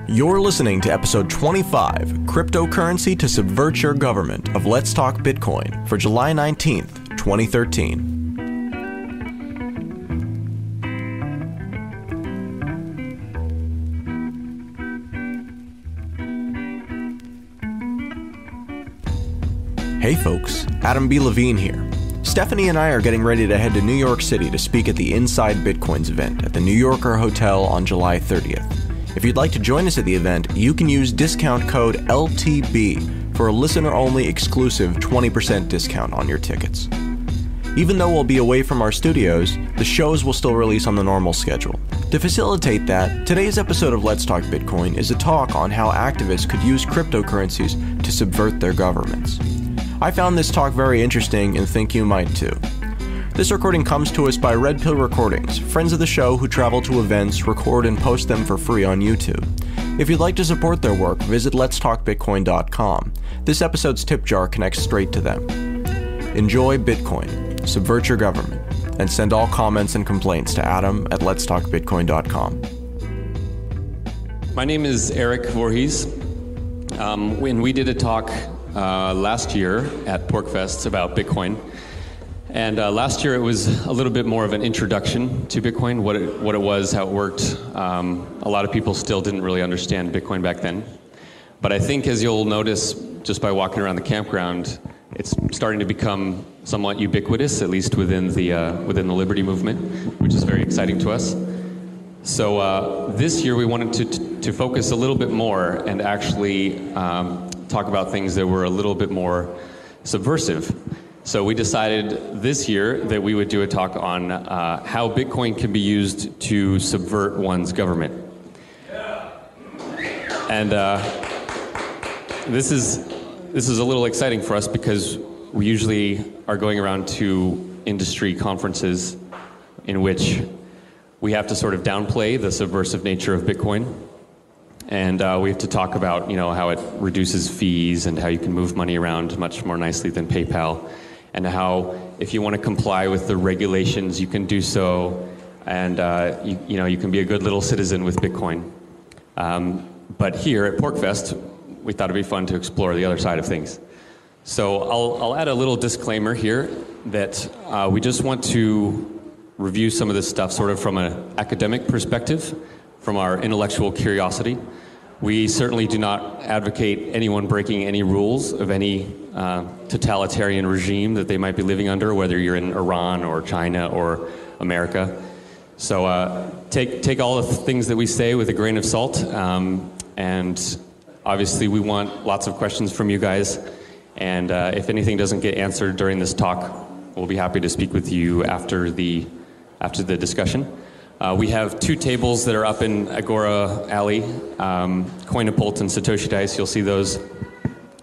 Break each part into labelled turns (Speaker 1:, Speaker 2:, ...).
Speaker 1: You're listening to episode 25, Cryptocurrency to Subvert Your Government, of Let's Talk Bitcoin for July 19th, 2013. Hey folks, Adam B. Levine here. Stephanie and I are getting ready to head to New York City to speak at the Inside Bitcoins event at the New Yorker Hotel on July 30th. If you'd like to join us at the event, you can use discount code LTB for a listener-only exclusive 20% discount on your tickets. Even though we'll be away from our studios, the shows will still release on the normal schedule. To facilitate that, today's episode of Let's Talk Bitcoin is a talk on how activists could use cryptocurrencies to subvert their governments. I found this talk very interesting and think you might too. This recording comes to us by Red Pill Recordings, friends of the show who travel to events, record, and post them for free on YouTube. If you'd like to support their work, visit letstalkbitcoin.com. This episode's tip jar connects straight to them. Enjoy Bitcoin, subvert your government, and send all comments and complaints to Adam at letstalkbitcoin.com.
Speaker 2: My name is Eric Voorhees. When we did a talk last year at PorcFest about Bitcoin. And last year it was a little bit more of an introduction to Bitcoin, what it was, how it worked. A lot of people still didn't really understand Bitcoin back then. But I think, as you'll notice just by walking around the campground, it's starting to become somewhat ubiquitous, at least within the Liberty movement, which is very exciting to us. So this year we wanted to focus a little bit more and actually talk about things that were a little bit more subversive. So we decided this year that we would do a talk on how Bitcoin can be used to subvert one's government. And this is a little exciting for us because we usually are going around to industry conferences in which we have to sort of downplay the subversive nature of Bitcoin. And we have to talk about, how it reduces fees and how you can move money around much more nicely than PayPal, and how if you want to comply with the regulations, you can do so, and you can be a good little citizen with Bitcoin. But here at PorcFest, we thought it'd be fun to explore the other side of things. So I'll add a little disclaimer here that we just want to review some of this stuff sort of from an academic perspective, from our intellectual curiosity. We certainly do not advocate anyone breaking any rules of any totalitarian regime that they might be living under, whether you're in Iran or China or America. So take all the things that we say with a grain of salt. And obviously we want lots of questions from you guys. And if anything doesn't get answered during this talk, we'll be happy to speak with you after the discussion. We have two tables that are up in Agora Alley, Coinapult and Satoshi Dice. You'll see those.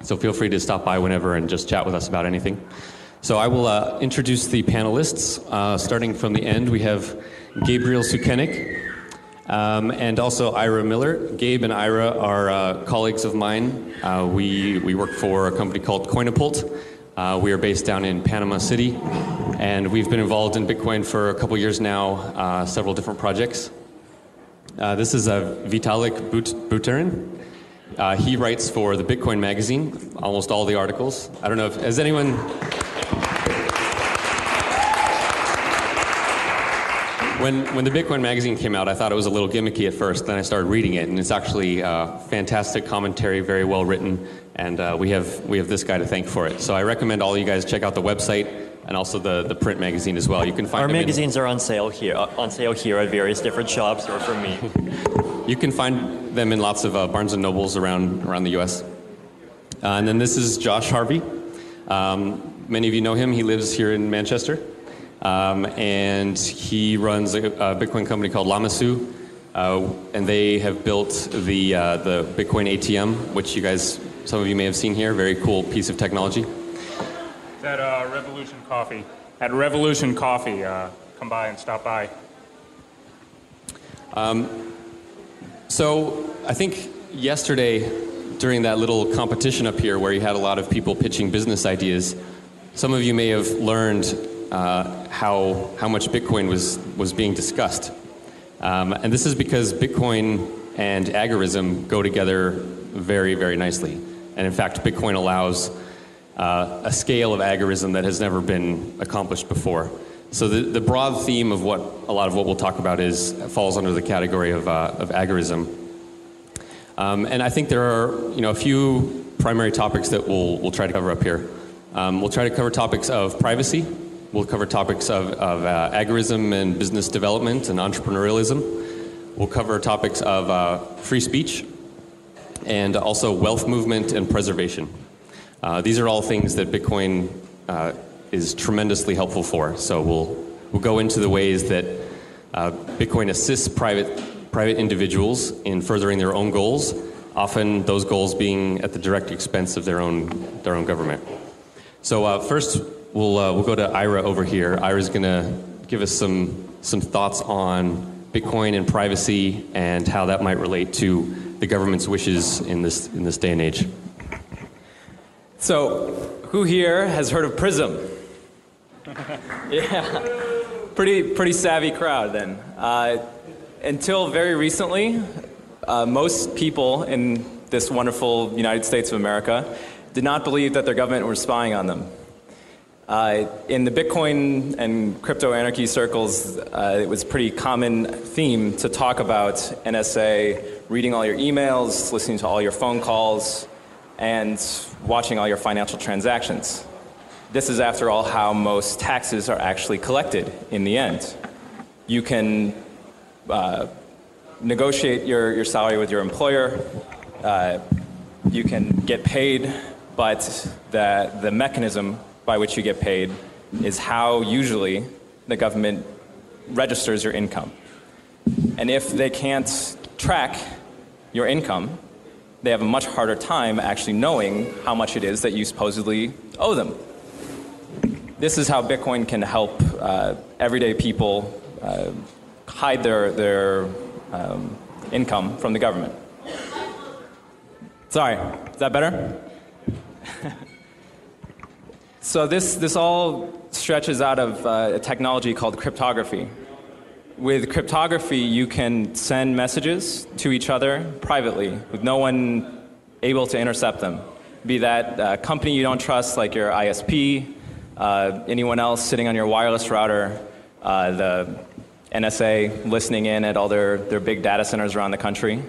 Speaker 2: So feel free to stop by whenever and just chat with us about anything. So I will introduce the panelists. Starting from the end, we have Gabriel Sukenik and also Ira Miller. Gabe and Ira are colleagues of mine. We work for a company called Coinapult. We are based down in Panama City, and we've been involved in Bitcoin for a couple years now, several different projects. This is Vitalik Buterin. He writes for the Bitcoin magazine, almost all the articles. I don't know if, has anyone... When the Bitcoin magazine came out, I thought it was a little gimmicky at first, then I started reading it, and it's actually fantastic commentary, very well written, and we have this guy to thank for it. So I recommend all you guys check out the website and also the print magazine as well. You can find
Speaker 3: our magazines are on sale here at various different shops or from me.
Speaker 2: You can find them in lots of Barnes and Nobles around the U.S. And then this is Josh Harvey. Many of you know him. He lives here in Manchester. And he runs a Bitcoin company called Lamasu, and they have built the Bitcoin ATM, which you guys, some of you may have seen here. Very cool piece of technology.
Speaker 4: It's at Revolution Coffee. At Revolution Coffee, come by and stop by.
Speaker 2: So I think yesterday, during that little competition up here, where you had a lot of people pitching business ideas, some of you may have learned how much Bitcoin was being discussed. And this is because Bitcoin and agorism go together very, very nicely. And in fact, Bitcoin allows a scale of agorism that has never been accomplished before. So the broad theme of what a lot of what we'll talk about falls under the category of agorism. And I think there are a few primary topics that we'll try to cover up here. We'll try to cover topics of privacy. We'll cover topics of agorism and business development and entrepreneurialism. We'll cover topics of free speech and also wealth movement and preservation. These are all things that Bitcoin is tremendously helpful for. So we'll go into the ways that Bitcoin assists private individuals in furthering their own goals, often those goals being at the direct expense of their own government. So first, we'll go to Ira over here. Ira's going to give us some thoughts on Bitcoin and privacy and how that might relate to the government's wishes in this day and age.
Speaker 5: So, who here has heard of Prism? Yeah, pretty savvy crowd then. Until very recently, most people in this wonderful United States of America did not believe that their government was spying on them. In the Bitcoin and crypto anarchy circles, it was a pretty common theme to talk about NSA reading all your emails, listening to all your phone calls, and watching all your financial transactions. This is, after all, how most taxes are actually collected in the end. You can negotiate your salary with your employer. You can get paid, but the mechanism by which you get paid is how usually the government registers your income. And if they can't track your income, they have a much harder time actually knowing how much it is that you supposedly owe them. This is how Bitcoin can help everyday people hide their income from the government. Sorry, is that better? So this all stretches out of a technology called cryptography. With cryptography, you can send messages to each other privately with no one able to intercept them. Be that a company you don't trust, like your ISP, anyone else sitting on your wireless router, the NSA listening in at all their big data centers around the country.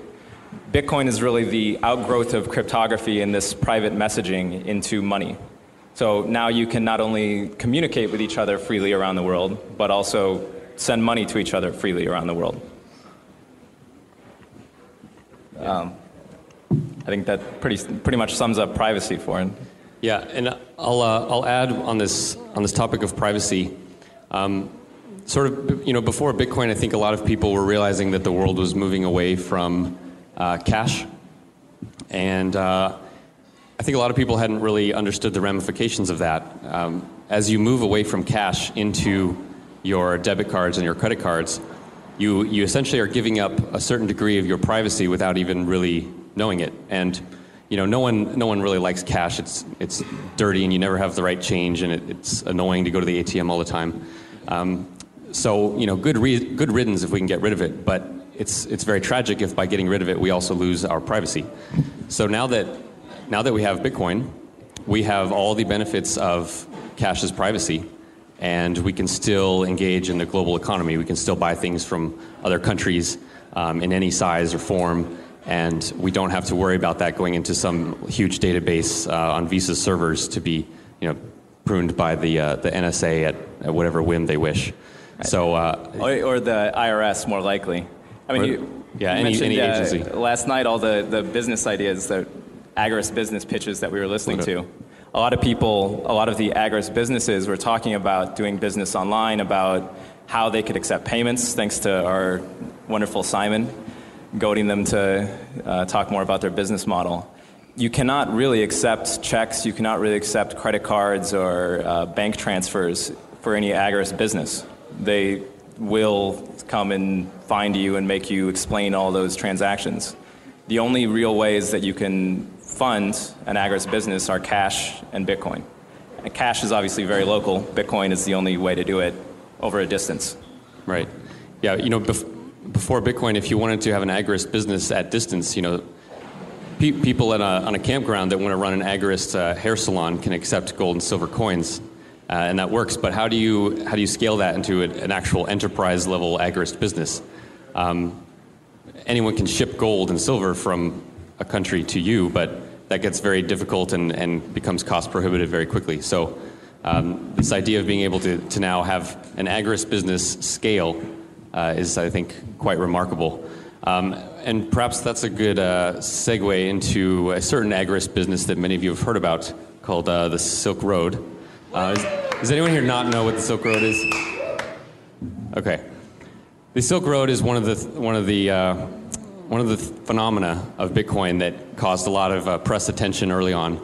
Speaker 5: Bitcoin is really the outgrowth of cryptography and this private messaging into money. So now you can not only communicate with each other freely around the world, but also send money to each other freely around the world. I think that pretty much sums up privacy for it.
Speaker 2: Yeah, and I'll add on this topic of privacy. Sort of, before Bitcoin, I think a lot of people were realizing that the world was moving away from cash, and I think a lot of people hadn't really understood the ramifications of that. As you move away from cash into your debit cards and your credit cards, you essentially are giving up a certain degree of your privacy without even really knowing it. And no one really likes cash. It's dirty, and you never have the right change, and it's annoying to go to the ATM all the time. So good riddance if we can get rid of it. But it's very tragic if by getting rid of it we also lose our privacy. So now that we have Bitcoin, we have all the benefits of cash's privacy, and we can still engage in the global economy. We can still buy things from other countries in any size or form, and we don't have to worry about that going into some huge database on Visa's servers to be, pruned by the NSA at whatever whim they wish. Right. So,
Speaker 5: or the IRS, more likely. I mean,
Speaker 2: any agency.
Speaker 5: Last night, all the business ideas, the agorist business pitches that we were listening to. A lot of the agorist businesses were talking about doing business online, about how they could accept payments, thanks to our wonderful Simon, goading them to talk more about their business model. You cannot really accept checks, you cannot really accept credit cards or bank transfers for any agorist business. They will come and find you and make you explain all those transactions. The only real ways that you can fund an agorist business are cash and Bitcoin. And cash is obviously very local. Bitcoin is the only way to do it over a distance.
Speaker 2: Right. Yeah, before Bitcoin, if you wanted to have an agorist business at distance, people on a campground that want to run an agorist hair salon can accept gold and silver coins, and that works. But how do you scale that into an actual enterprise level agorist business? Anyone can ship gold and silver from a country to you, but that gets very difficult and becomes cost prohibitive very quickly. So this idea of being able to now have an agorist business scale is, I think, quite remarkable. And perhaps that's a good segue into a certain agorist business that many of you have heard about called the Silk Road. Does anyone here not know what the Silk Road is? Okay. The Silk Road is one of the phenomena of Bitcoin that caused a lot of press attention early on.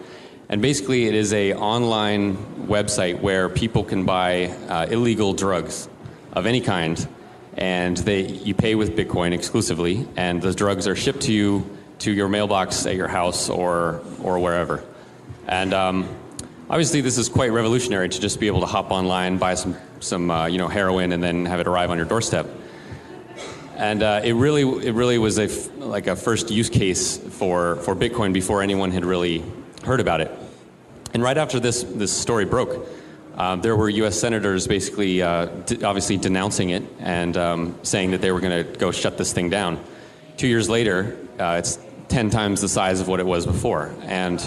Speaker 2: And basically, it is an online website where people can buy illegal drugs of any kind, and you pay with Bitcoin exclusively, and those drugs are shipped to you to your mailbox at your house or wherever. And obviously, this is quite revolutionary to just be able to hop online, buy some heroin, and then have it arrive on your doorstep. And it really was like a first use case for Bitcoin before anyone had really heard about it. And right after this story broke, there were U.S. senators basically obviously denouncing it and saying that they were going to go shut this thing down. 2 years later, it's 10 times the size of what it was before. And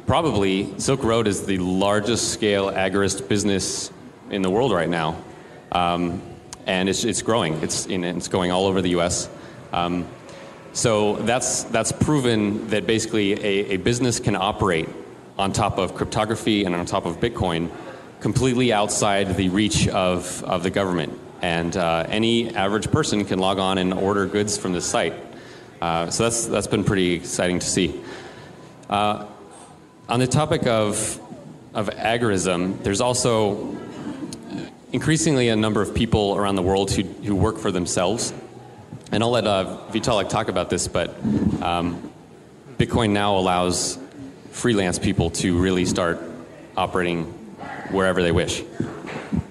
Speaker 2: probably Silk Road is the largest scale agorist business in the world right now. And it's growing. It's going all over the U.S. So that's proven that basically a business can operate on top of cryptography and on top of Bitcoin completely outside the reach of the government. And any average person can log on and order goods from this site. So that's been pretty exciting to see. On the topic of agorism, there's also increasingly a number of people around the world who work for themselves. And I'll let Vitalik talk about this, but Bitcoin now allows freelance people to really start operating wherever they wish.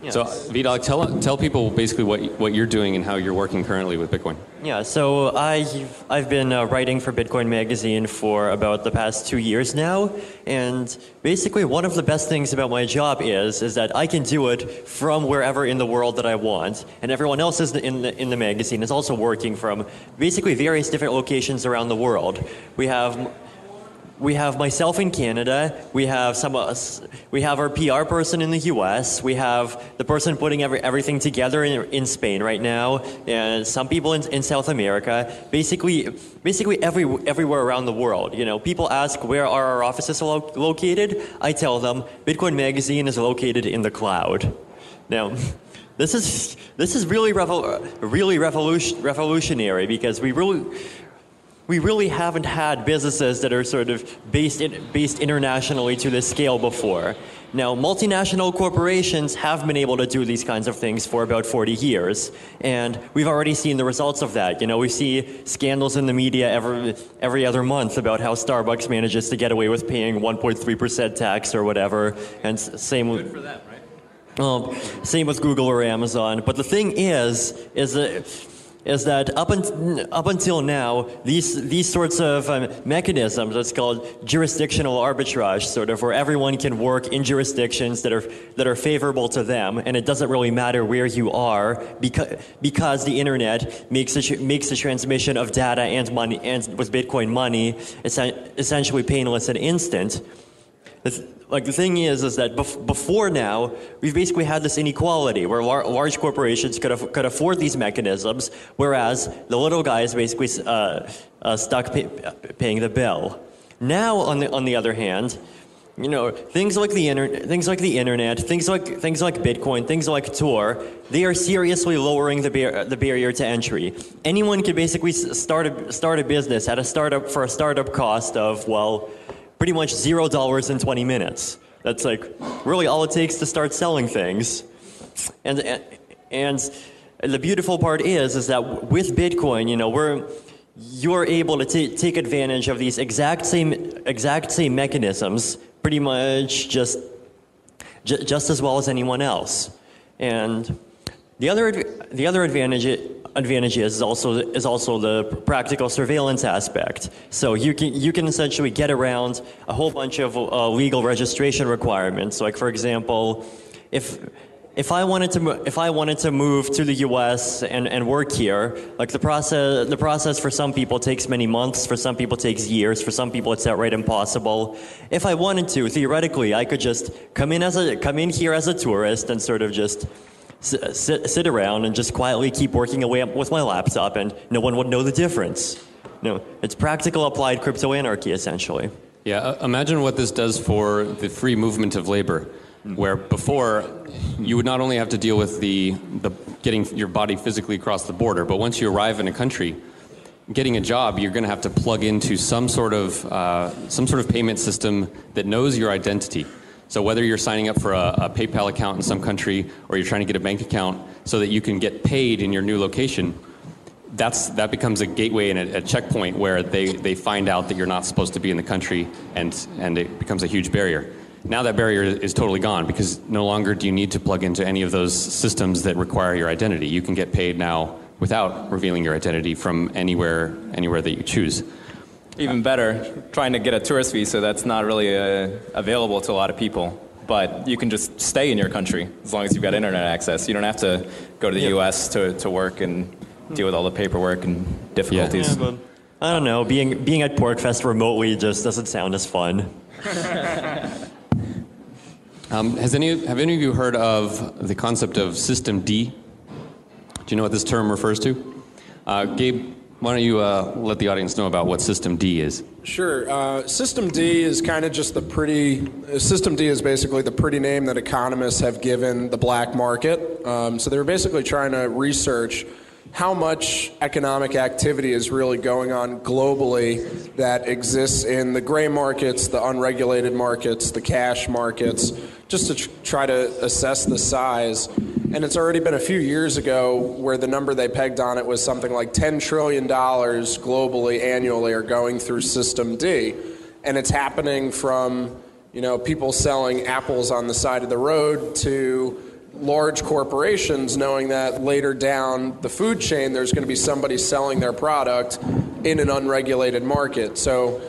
Speaker 2: Yes. So Vitalik, tell people basically what you're doing and how you're working currently with Bitcoin.
Speaker 3: Yeah, so I've been writing for Bitcoin Magazine for about the past 2 years now, and basically one of the best things about my job is that I can do it from wherever in the world that I want, and everyone else in the magazine is also working from basically various different locations around the world. We have myself in Canada, we have our PR person in the US, we have the person putting everything together in Spain right now, and some people in South America, basically everywhere around the world. People ask where are our offices located? I tell them Bitcoin Magazine is located in the cloud. Now, this is really revolutionary because we really haven't had businesses that are sort of based internationally to this scale before. Now, multinational corporations have been able to do these kinds of things for about 40 years, and we've already seen the results of that. We see scandals in the media every other month about how Starbucks manages to get away with paying 1.3% tax or whatever, and same with... Good for them, right? Same with Google or Amazon. But the thing is that up until now, these sorts of mechanisms, it's called jurisdictional arbitrage, sort of, where everyone can work in jurisdictions that are favorable to them, and it doesn't really matter where you are because the internet makes the transmission of data and money, and with Bitcoin money, essentially painless and instant. The thing is that before now, we've basically had this inequality where large corporations could afford these mechanisms, whereas the little guys basically stuck paying the bill. Now, on the other hand, things like the internet, things like Bitcoin, things like Tor, they are seriously lowering the barrier to entry. Anyone can basically start a business for a startup cost of, well, pretty much $0 in 20 minutes. That's really all it takes to start selling things. And the beautiful part is that with Bitcoin, you're able to take advantage of these exact same mechanisms pretty much just as well as anyone else. And the other advantage advantage is also the practical surveillance aspect. So you can essentially get around a whole bunch of legal registration requirements. Like, for example, if I wanted to move to the U.S. and work here, like the process for some people takes many months, for some people takes years, for some people it's outright impossible. If I wanted to, theoretically, I could just come in here as a tourist and sort of just sit around and just quietly keep working away with my laptop, and no one would know the difference. No, it's practical applied crypto anarchy, essentially.
Speaker 2: Yeah, imagine what this does for the free movement of labor, where before you would not only have to deal with the getting your body physically across the border, but once you arrive in a country, getting a job, you're going to have to plug into some sort of payment system that knows your identity. So whether you're signing up for a PayPal account in some country or you're trying to get a bank account so that you can get paid in your new location, that becomes a gateway and a checkpoint where they find out that you're not supposed to be in the country, and it becomes a huge barrier. Now that barrier is totally gone, because no longer do you need to plug into any of those systems that require your identity. You can get paid now without revealing your identity from anywhere that you choose.
Speaker 5: Even better, trying to get a tourist visa, that's not really available to a lot of people. But you can just stay in your country as long as you've got internet access. You don't have to go to the U.S. to work and deal with all the paperwork and difficulties.
Speaker 3: Yeah, but I don't know, being at PorcFest remotely just doesn't sound as fun.
Speaker 2: Have any of you heard of the concept of System D? Do you know what this term refers to? Gabe, why don't you let the audience know about what System D is?
Speaker 6: Sure. System D is kind of just System D is basically the pretty name that economists have given the black market. So they were basically trying to research how much economic activity is really going on globally that exists in the gray markets, the unregulated markets, the cash markets, just to try to assess the size. And it's already been a few years ago where the number they pegged on it was something like $10 trillion globally annually are going through System D. And it's happening from, people selling apples on the side of the road to large corporations knowing that later down the food chain there's going to be somebody selling their product in an unregulated market. So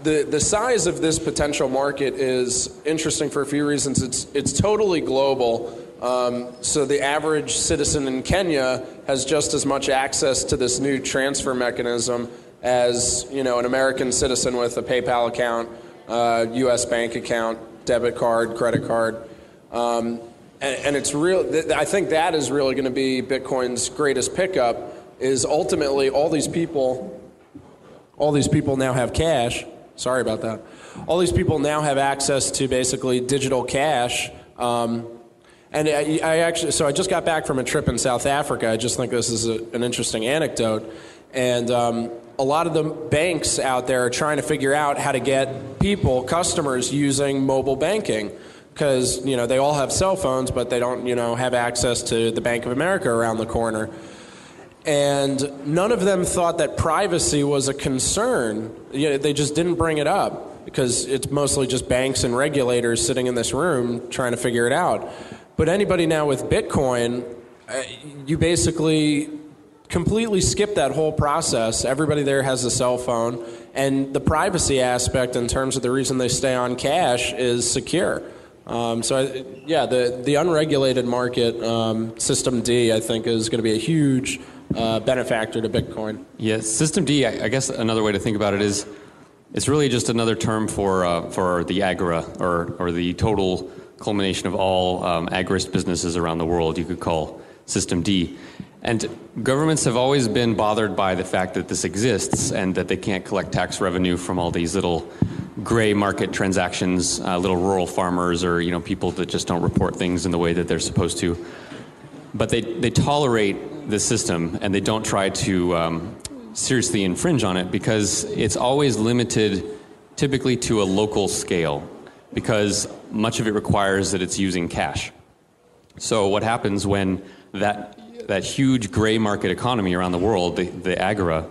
Speaker 6: the size of this potential market is interesting for a few reasons. It's totally global. So the average citizen in Kenya has just as much access to this new transfer mechanism as an American citizen with a PayPal account, U.S. bank account, debit card, credit card. And it's real. I think that is really going to be Bitcoin's greatest pickup. Is ultimately all these people now have cash. Sorry about that. All these people now have access to basically digital cash. And I just got back from a trip in South Africa. I just think this is an interesting anecdote. And a lot of the banks out there are trying to figure out how to get customers using mobile banking. Because, they all have cell phones, but they don't, have access to the Bank of America around the corner. And none of them thought that privacy was a concern. They just didn't bring it up because it's mostly just banks and regulators sitting in this room trying to figure it out. But anybody now with Bitcoin, you basically completely skip that whole process. Everybody there has a cell phone. And the privacy aspect in terms of the reason they stay on cash is secure. The unregulated market, System D, I think, is going to be a huge benefactor to Bitcoin.
Speaker 2: Yeah, System D, I guess another way to think about it is it's really just another term for the agora, or the total culmination of all agorist businesses around the world, you could call System D. And governments have always been bothered by the fact that this exists and that they can't collect tax revenue from all these little gray market transactions, little rural farmers or people that just don't report things in the way that they're supposed to. But they tolerate the system and they don't try to seriously infringe on it because it's always limited typically to a local scale because much of it requires that it's using cash. So what happens when that huge gray market economy around the world, the agora,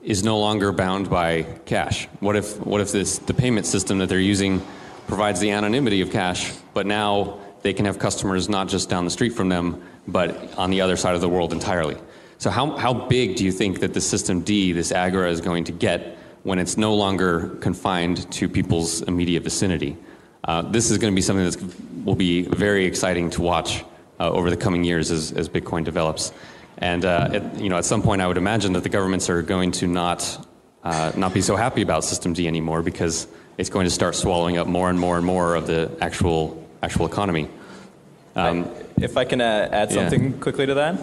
Speaker 2: is no longer bound by cash? What if the payment system that they're using provides the anonymity of cash, but now they can have customers not just down the street from them, but on the other side of the world entirely? So how big do you think that the system D, this agora, is going to get when it's no longer confined to people's immediate vicinity? This is going to be something that will be very exciting to watch over the coming years as Bitcoin develops. And at some point, I would imagine that the governments are going to not be so happy about System D anymore, because it's going to start swallowing up more and more and more of the actual economy.
Speaker 5: If I can add something quickly to that.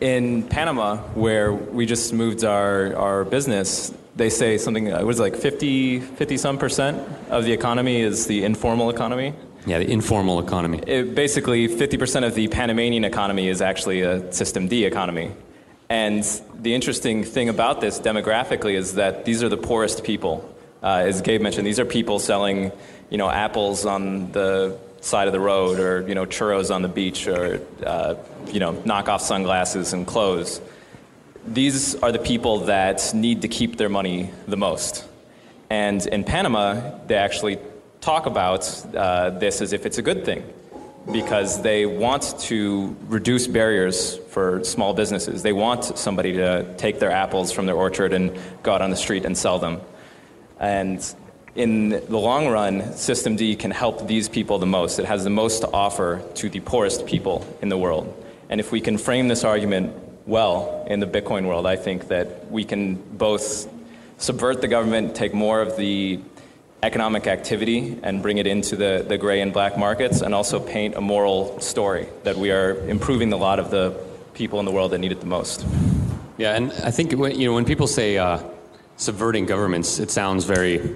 Speaker 5: In Panama, where we just moved our business, they say something, it was like 50-some% of the economy is the informal economy.
Speaker 2: Yeah, the informal economy.
Speaker 5: Basically, 50% of the Panamanian economy is actually a System D economy. And the interesting thing about this demographically is that these are the poorest people. As Gabe mentioned, these are people selling, apples on the side of the road, or churros on the beach, or knockoff sunglasses and clothes. These are the people that need to keep their money the most. And in Panama, they actually talk about this as if it's a good thing, because they want to reduce barriers for small businesses. They want somebody to take their apples from their orchard and go out on the street and sell them. And in the long run, System D can help these people the most. It has the most to offer to the poorest people in the world. And if we can frame this argument well in the Bitcoin world, I think that we can both subvert the government, take more of the economic activity and bring it into the gray and black markets, and also paint a moral story that we are improving the lot of the people in the world that need it the most.
Speaker 2: Yeah, and I think when people say subverting governments, it sounds very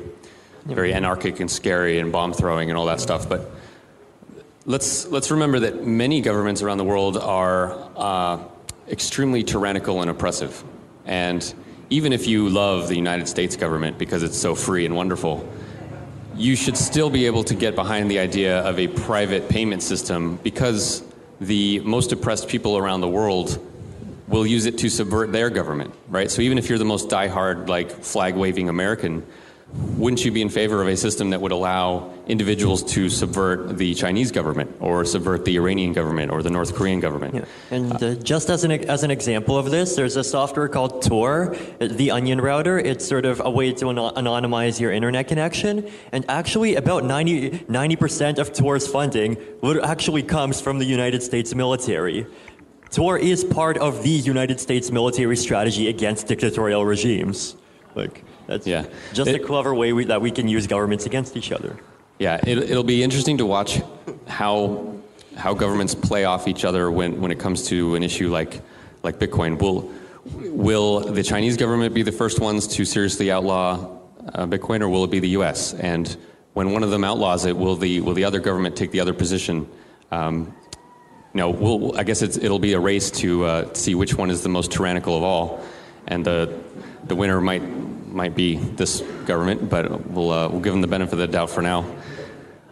Speaker 2: anarchic and scary and bomb throwing and all that stuff. But let's remember that many governments around the world are extremely tyrannical and oppressive. And even if you love the United States government because it's so free and wonderful, you should still be able to get behind the idea of a private payment system, because the most oppressed people around the world will use it to subvert their government, right? So even if you're the most diehard, flag-waving American, wouldn't you be in favor of a system that would allow individuals to subvert the Chinese government, or subvert the Iranian government, or the North Korean government?
Speaker 3: Yeah. And just as an example of this, there's a software called Tor, the Onion Router. It's sort of a way to anonymize your internet connection. And actually, about 90% of Tor's funding actually comes from the United States military. Tor is part of the United States military strategy against dictatorial regimes. That's just a clever way that we can use governments against each other.
Speaker 2: Yeah, it'll be interesting to watch how governments play off each other when it comes to an issue like Bitcoin. Will the Chinese government be the first ones to seriously outlaw Bitcoin, or will it be the U.S.? And when one of them outlaws it, will the other government take the other position? I guess it'll be a race to see which one is the most tyrannical of all, and the winner might be this government, but we'll give them the benefit of the doubt for now.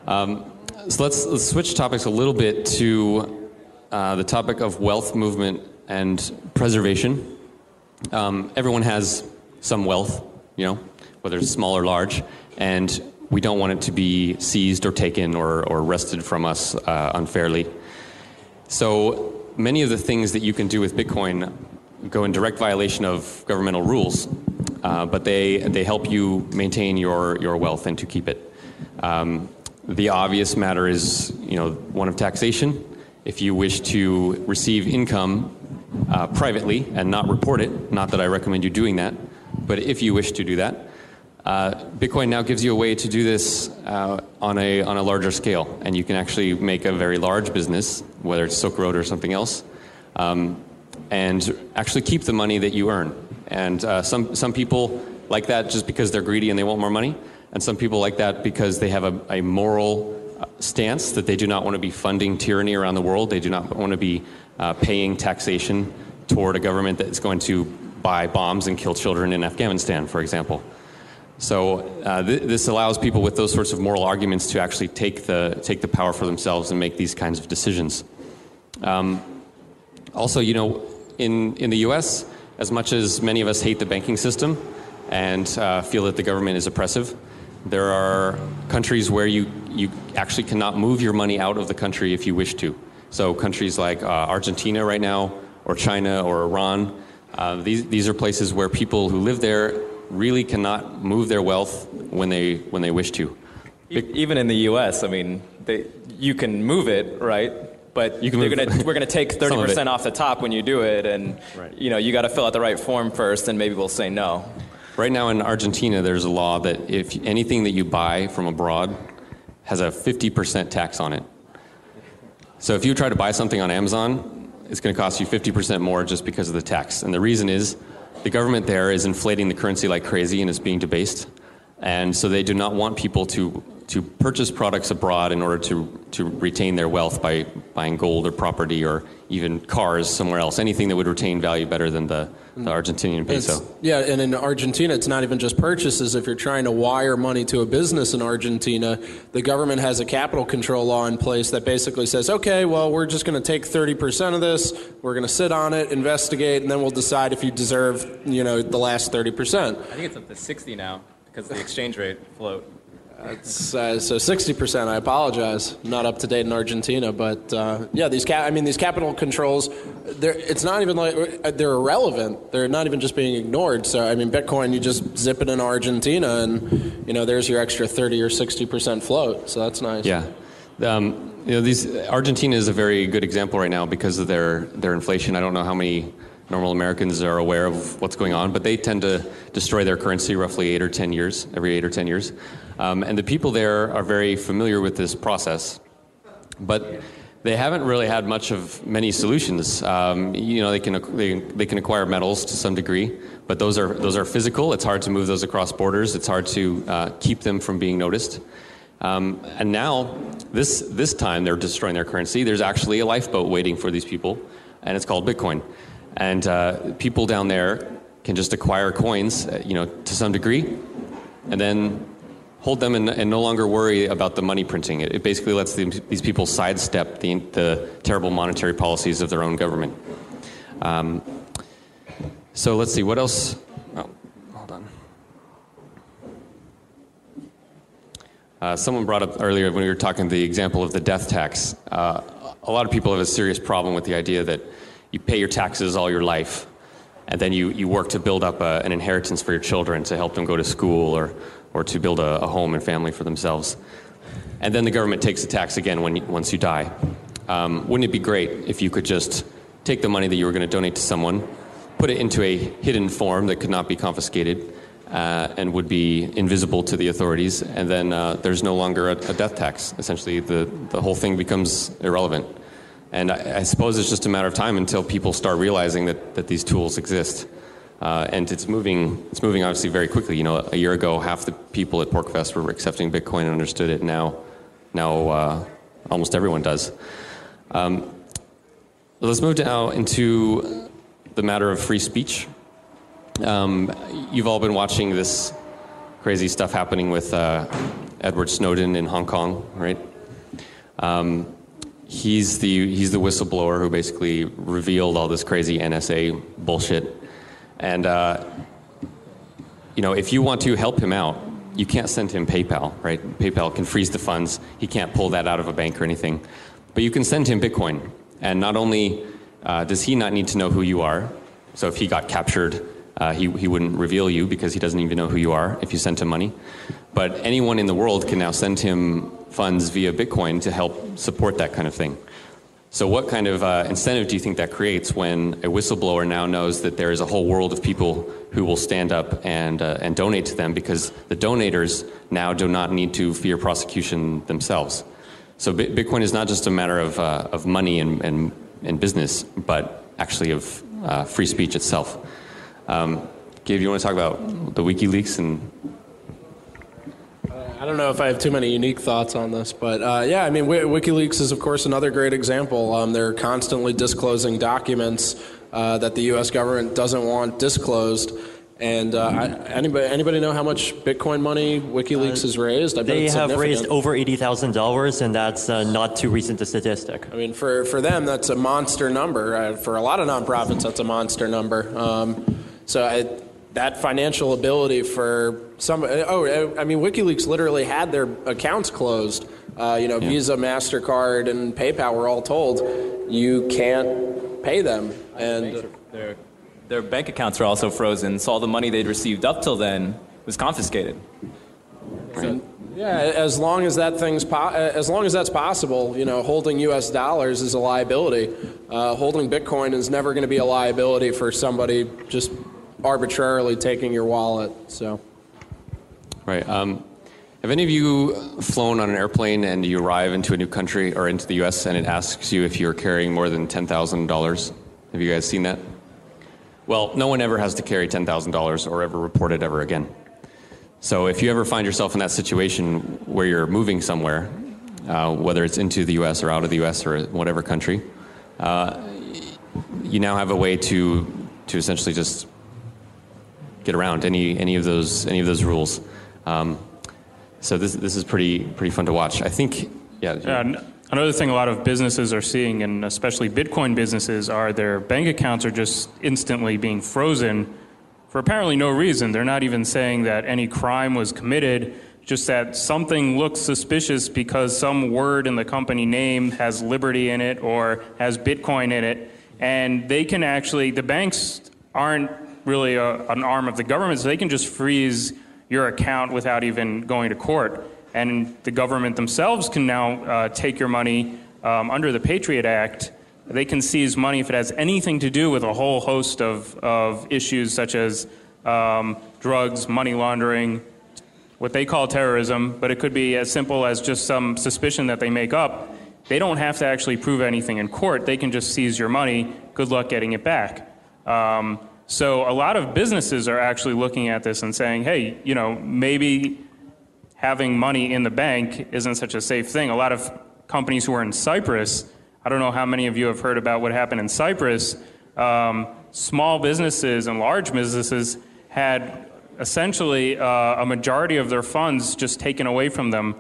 Speaker 2: So let's switch topics a little bit to the topic of wealth movement and preservation. Everyone has some wealth, whether it's small or large, and we don't want it to be seized or taken or wrested from us unfairly. So many of the things that you can do with Bitcoin go in direct violation of governmental rules, but they help you maintain your wealth and to keep it. The obvious matter is, one of taxation. If you wish to receive income privately and not report it, not that I recommend you doing that, but if you wish to do that, Bitcoin now gives you a way to do this on a larger scale, and you can actually make a very large business, whether it's Silk Road or something else, and actually keep the money that you earn. And some people like that just because they're greedy and they want more money, and some people like that because they have a moral stance that they do not want to be funding tyranny around the world. They do not want to be paying taxation toward a government that is going to buy bombs and kill children in Afghanistan, for example. So this allows people with those sorts of moral arguments to actually take the power for themselves and make these kinds of decisions. Also, in the U.S., as much as many of us hate the banking system and feel that the government is oppressive, there are countries where you actually cannot move your money out of the country if you wish to. So countries like Argentina right now or China or Iran. These are places where people who live there really cannot move their wealth when they wish to.
Speaker 5: Even in the U.S., I mean, you can move it, right? But we're going to take 30% off the top when you do it, and you got to fill out the right form first, and maybe we'll say no.
Speaker 2: Right now in Argentina, there's a law that if anything that you buy from abroad has a 50% tax on it. So if you try to buy something on Amazon, it's going to cost you 50% more just because of the tax. And the reason is the government there is inflating the currency like crazy and it's being debased. And so they do not want people to purchase products abroad in order to retain their wealth by buying gold or property or even cars somewhere else, anything that would retain value better than the Argentinian peso.
Speaker 6: And in Argentina, it's not even just purchases. If you're trying to wire money to a business in Argentina, the government has a capital control law in place that basically says, okay, well, we're just going to take 30% of this, we're going to sit on it, investigate, and then we'll decide if you deserve, the last 30%.
Speaker 5: I think it's up to 60 now because of the exchange rate float.
Speaker 6: So 60%. I apologize. Not up to date in Argentina, but these capital controls. It's not even like they're irrelevant. They're not even just being ignored. So Bitcoin, you just zip it in Argentina, and there's your extra 30 or 60% float. So that's nice.
Speaker 2: Yeah. Argentina is a very good example right now because of their inflation. I don't know how many normal Americans are aware of what's going on, but they tend to destroy their currency roughly every 8 or 10 years. And the people there are very familiar with this process, but they haven't really had many solutions. They can acquire metals to some degree, but those are physical. It's hard to move those across borders. It's hard to keep them from being noticed. And now, this time they're destroying their currency. There's actually a lifeboat waiting for these people, and it's called Bitcoin. And people down there can just acquire coins, to some degree, and then hold them and no longer worry about the money printing. It basically lets these people sidestep the terrible monetary policies of their own government. So let's see, what else? Oh, hold on. Someone brought up earlier when we were talking the example of the death tax. A lot of people have a serious problem with the idea that you pay your taxes all your life, and then you work to build up an inheritance for your children to help them go to school or to build a home and family for themselves. And then the government takes the tax again once you die. Wouldn't it be great if you could just take the money that you were going to donate to someone, put it into a hidden form that could not be confiscated and would be invisible to the authorities, and then there's no longer a death tax. Essentially, the whole thing becomes irrelevant. And I suppose it's just a matter of time until people start realizing that these tools exist. And it's moving obviously very quickly. A year ago, half the people at PorcFest were accepting Bitcoin and understood it. Now almost everyone does. Let's move now into the matter of free speech. You've all been watching this crazy stuff happening with Edward Snowden in Hong Kong, right? He's the whistleblower who basically revealed all this crazy NSA bullshit. And, if you want to help him out, you can't send him PayPal, right? PayPal can freeze the funds. He can't pull that out of a bank or anything. But you can send him Bitcoin. And not only does he not need to know who you are, so if he got captured, he wouldn't reveal you because he doesn't even know who you are if you sent him money. But anyone in the world can now send him funds via Bitcoin to help support that kind of thing. So what kind of incentive do you think that creates when a whistleblower now knows that there is a whole world of people who will stand up and donate to them because the donators now do not need to fear prosecution themselves? So Bitcoin is not just a matter of money and business, but actually of free speech itself. Gabe, you want to talk about the WikiLeaks and...
Speaker 6: I don't know if I have too many unique thoughts on this, but WikiLeaks is, of course, another great example. They're constantly disclosing documents that the U.S. government doesn't want disclosed. And anybody know how much Bitcoin money WikiLeaks has raised? I bet
Speaker 3: they
Speaker 6: it's
Speaker 3: have raised
Speaker 6: significant.
Speaker 3: over $80,000, and that's not too recent a statistic.
Speaker 6: I mean, for them, that's a monster number. For a lot of nonprofits, that's a monster number. That financial ability for some... WikiLeaks literally had their accounts closed. Visa, MasterCard, and PayPal were all told, you can't pay them. And
Speaker 5: their bank accounts are also frozen, so all the money they'd received up till then was confiscated.
Speaker 6: So, yeah, as long as that's possible, holding U.S. dollars is a liability. Holding Bitcoin is never going to be a liability for somebody just arbitrarily taking your wallet. So,
Speaker 2: right. Have any of you flown on an airplane and you arrive into a new country or into the U.S. and it asks you if you're carrying more than $10,000? Have you guys seen that? Well, no one ever has to carry $10,000 or ever report it ever again. So if you ever find yourself in that situation where you're moving somewhere, whether it's into the U.S. or out of the U.S. or whatever country, you now have a way to essentially just get around any of those rules. So this is pretty fun to watch. I think,
Speaker 4: another thing a lot of businesses are seeing, and especially Bitcoin businesses, are their bank accounts are just instantly being frozen for apparently no reason. They're not even saying that any crime was committed, just that something looks suspicious because some word in the company name has Liberty in it or has Bitcoin in it. And they can actually, the banks aren't really an arm of the government, so they can just freeze your account without even going to court. And the government themselves can now take your money under the Patriot Act. They can seize money if it has anything to do with a whole host of issues such as drugs, money laundering, what they call terrorism, but it could be as simple as just some suspicion that they make up. They don't have to actually prove anything in court. They can just seize your money. Good luck getting it back. So a lot of businesses are actually looking at this and saying, hey, maybe having money in the bank isn't such a safe thing. A lot of companies who are in Cyprus, I don't know how many of you have heard about what happened in Cyprus. Small businesses and large businesses had essentially a majority of their funds just taken away from them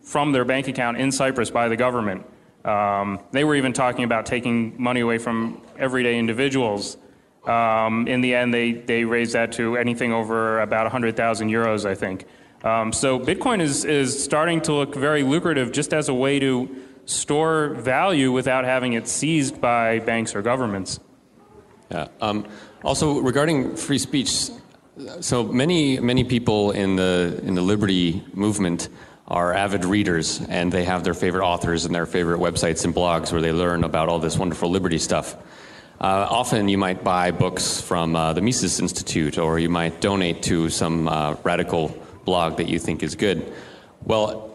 Speaker 4: from their bank account in Cyprus by the government. They were even talking about taking money away from everyday individuals. In the end, they raised that to anything over about 100,000 euros, I think. So Bitcoin is starting to look very lucrative just as a way to store value without having it seized by banks or governments.
Speaker 2: Yeah. Also, regarding free speech, so many people in the liberty movement are avid readers, and they have their favorite authors and their favorite websites and blogs where they learn about all this wonderful liberty stuff. Often you might buy books from the Mises Institute, or you might donate to some radical blog that you think is good. Well,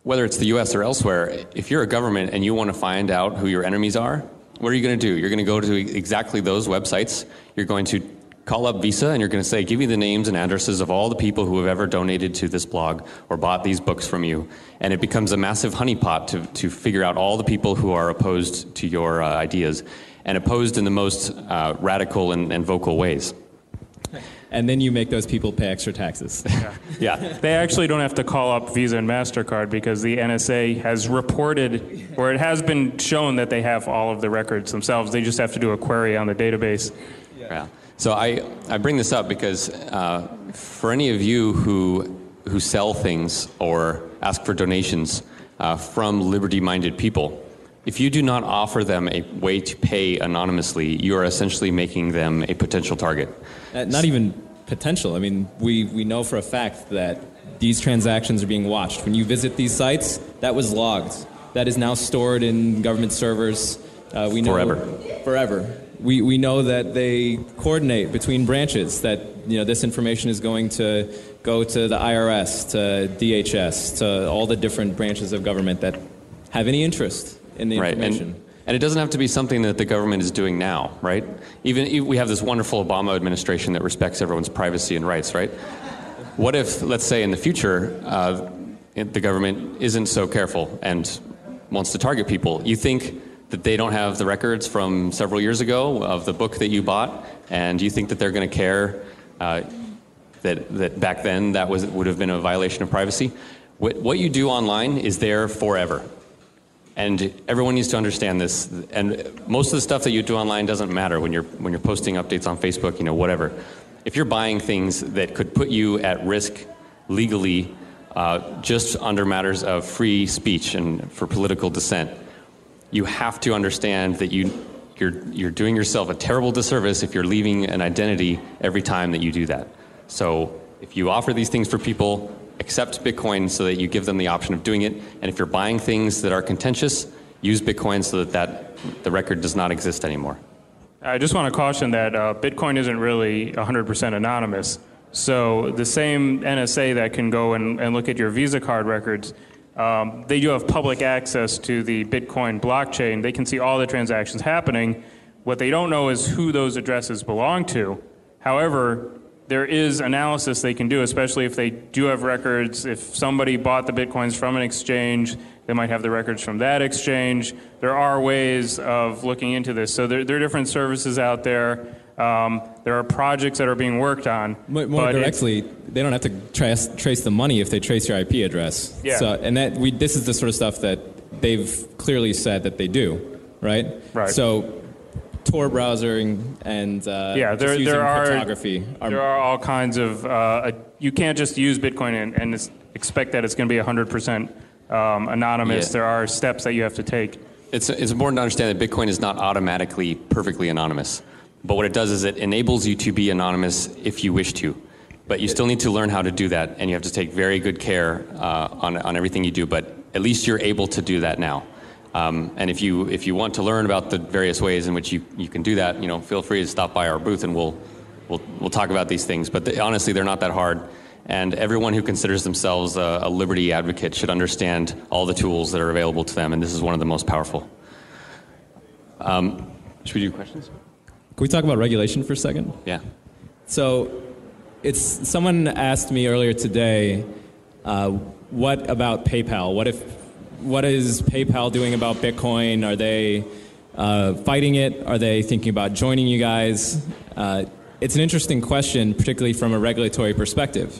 Speaker 2: whether it's the US or elsewhere, if you're a government and you want to find out who your enemies are, what are you going to do? You're going to go to exactly those websites. You're going to call up Visa and you're going to say, give me the names and addresses of all the people who have ever donated to this blog or bought these books from you. And it becomes a massive honeypot to figure out all the people who are opposed to your ideas, and opposed in the most radical and vocal ways.
Speaker 7: And then you make those people pay extra taxes.
Speaker 2: Yeah.
Speaker 4: They actually don't have to call up Visa and MasterCard because the NSA has reported, or it has been shown that they have all of the records themselves. They just have to do a query on the database.
Speaker 2: Yeah. So I bring this up because for any of you who sell things or ask for donations from liberty-minded people, if you do not offer them a way to pay anonymously, you are essentially making them a potential target.
Speaker 7: Not even potential. I mean, we know for a fact that these transactions are being watched. When you visit these sites, that was logged. That is now stored in government servers. We know forever. We know that they coordinate between branches, that this information is going to go to the IRS, to DHS, to all the different branches of government that have any interest in the information.
Speaker 2: Right. And it doesn't have to be something that the government is doing now, right? Even we have this wonderful Obama administration that respects everyone's privacy and rights, right? What if, let's say in the future, the government isn't so careful and wants to target people? You think that they don't have the records from several years ago of the book that you bought, and you think that they're going to care that back then that would have been a violation of privacy? What you do online is there forever. And everyone needs to understand this. And most of the stuff that you do online doesn't matter when you're posting updates on Facebook, whatever. If you're buying things that could put you at risk legally, just under matters of free speech and for political dissent, you have to understand that you you're doing yourself a terrible disservice if you're leaving an identity every time that you do that. So if you offer these things for people, accept Bitcoin so that you give them the option of doing it. And if you're buying things that are contentious, use Bitcoin so that the record does not exist anymore.
Speaker 4: I just want to caution that Bitcoin isn't really 100% anonymous. So the same NSA that can go and look at your Visa card records, they do have public access to the Bitcoin blockchain. They can see all the transactions happening. What they don't know is who those addresses belong to. However, there is analysis they can do, especially if they do have records. If somebody bought the Bitcoins from an exchange, they might have the records from that exchange. There are ways of looking into this. So there are different services out there. There are projects that are being worked on.
Speaker 7: More directly, they don't have to trace the money if they trace your IP address.
Speaker 4: Yeah.
Speaker 7: So, and this is the sort of stuff that they've clearly said that they do, right?
Speaker 4: Right.
Speaker 7: So Tor browsing and
Speaker 4: there
Speaker 7: cryptography.
Speaker 4: There are all kinds of. You can't just use Bitcoin and expect that it's going to be 100% anonymous.
Speaker 2: Yeah.
Speaker 4: There are steps that you have to take.
Speaker 2: It's important to understand that Bitcoin is not automatically perfectly anonymous. But what it does is it enables you to be anonymous if you wish to. But you still need to learn how to do that, and you have to take very good care on everything you do. But at least you're able to do that now. And if you want to learn about the various ways in which you can do that, feel free to stop by our booth, and we'll talk about these things. But honestly, they're not that hard. And everyone who considers themselves a liberty advocate should understand all the tools that are available to them, and this is one of the most powerful. Should we do questions?
Speaker 7: Can we talk about regulation for a second?
Speaker 2: Yeah.
Speaker 7: So someone asked me earlier today, what about PayPal? What is PayPal doing about Bitcoin? Are they fighting it? Are they thinking about joining you guys? It's an interesting question, particularly from a regulatory perspective,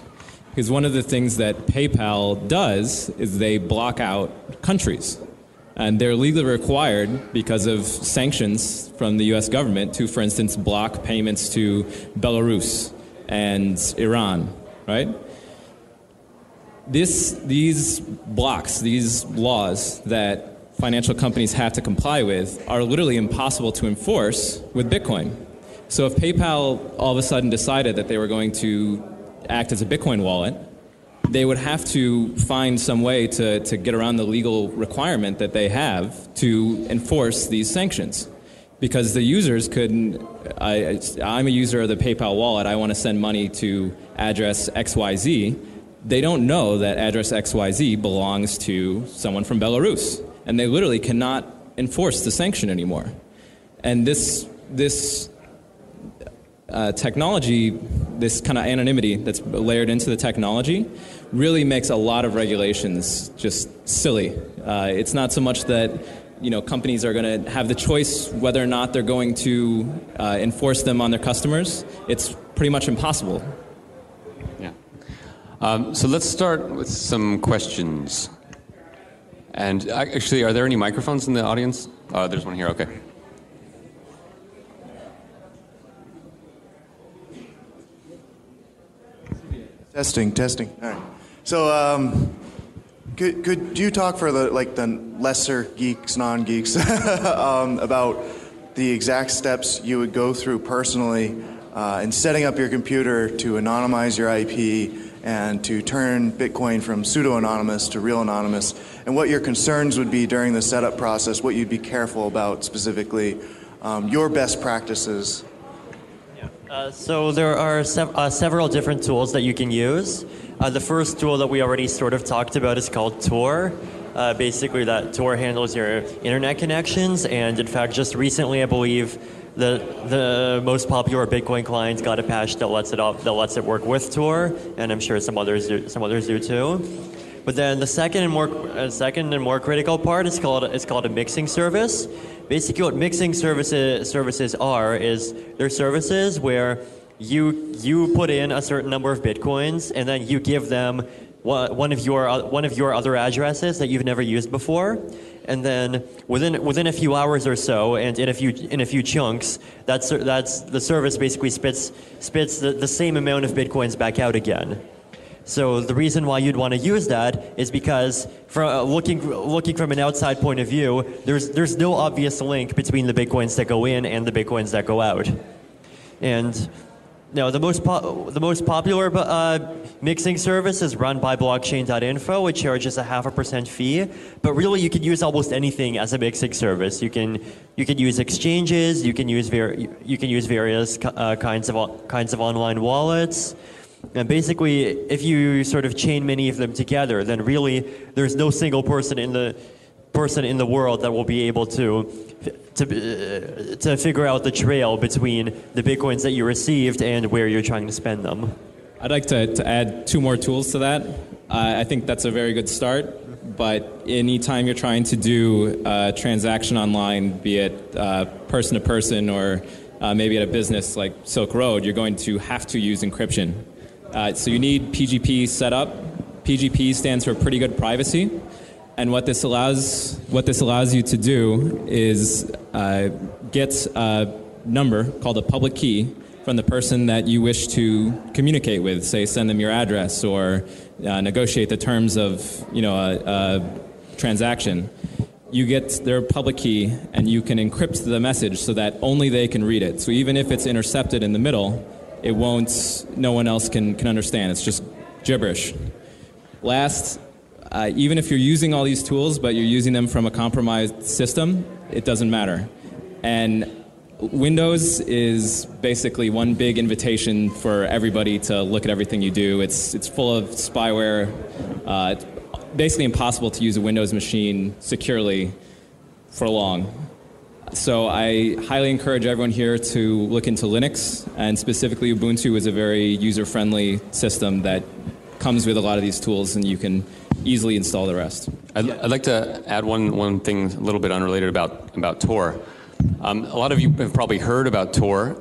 Speaker 7: because one of the things that PayPal does is they block out countries. And they're legally required, because of sanctions from the U.S. government, to, for instance, block payments to Belarus and Iran, right? These blocks, these laws that financial companies have to comply with are literally impossible to enforce with Bitcoin. So if PayPal all of a sudden decided that they were going to act as a Bitcoin wallet, they would have to find some way to get around the legal requirement that they have to enforce these sanctions. Because the users couldn't, I'm a user of the PayPal wallet, I want to send money to address XYZ. They don't know that address XYZ belongs to someone from Belarus. And they literally cannot enforce the sanction anymore. And this technology, this kind of anonymity that's layered into the technology, really makes a lot of regulations just silly. It's not so much that companies are going to have the choice whether or not they're going to enforce them on their customers. It's pretty much impossible.
Speaker 2: Yeah. So let's start with some questions. And actually, are there any microphones in the audience? There's one here. Okay.
Speaker 8: Testing. All right. So, could you talk for the lesser geeks, non-geeks, about the exact steps you would go through personally in setting up your computer to anonymize your IP and to turn Bitcoin from pseudo-anonymous to real anonymous, and what your concerns would be during the setup process, what you'd be careful about specifically, your best practices?
Speaker 3: So there are several different tools that you can use. The first tool that we already sort of talked about is called Tor. Basically, that Tor handles your internet connections, and in fact, just recently, I believe, the most popular Bitcoin client got a patch that lets it work with Tor, and I'm sure some others do too. But then the second and more critical part is called a mixing service. Basically, what mixing services are is they're services where you put in a certain number of Bitcoins, and then you give them one of your other addresses that you've never used before, and then within a few hours or so, and in a few chunks, that's the service basically spits the same amount of Bitcoins back out again. So the reason why you'd want to use that is because, looking from an outside point of view, there's no obvious link between the Bitcoins that go in and the Bitcoins that go out. And now, the most popular mixing service is run by blockchain.info. It charges a 0.5% fee, but really you can use almost anything as a mixing service. You can use exchanges. You can use various kinds of online wallets. And basically, if you sort of chain many of them together, then really there's no single person in the world that will be able to figure out the trail between the Bitcoins that you received and where you're trying to spend them.
Speaker 7: I'd like to add 2 more tools to that. I think that's a very good start, but anytime you're trying to do a transaction online, be it person to person or maybe at a business like Silk Road, you're going to have to use encryption. So you need PGP set up. PGP stands for pretty good privacy. And what this allows you to do is get a number called a public key from the person that you wish to communicate with. Say, send them your address or negotiate the terms of a transaction. You get their public key, and you can encrypt the message so that only they can read it. So even if it's intercepted in the middle, it won't. No one else can understand. It's just gibberish. Last. Even if you're using all these tools, but you're using them from a compromised system, it doesn't matter. And Windows is basically one big invitation for everybody to look at everything you do. It's full of spyware. It's basically impossible to use a Windows machine securely for long. So I highly encourage everyone here to look into Linux, and specifically Ubuntu is a very user-friendly system that comes with a lot of these tools, and you can easily install the rest.
Speaker 2: I'd like to add one thing a little bit unrelated about Tor. A lot of you have probably heard about Tor.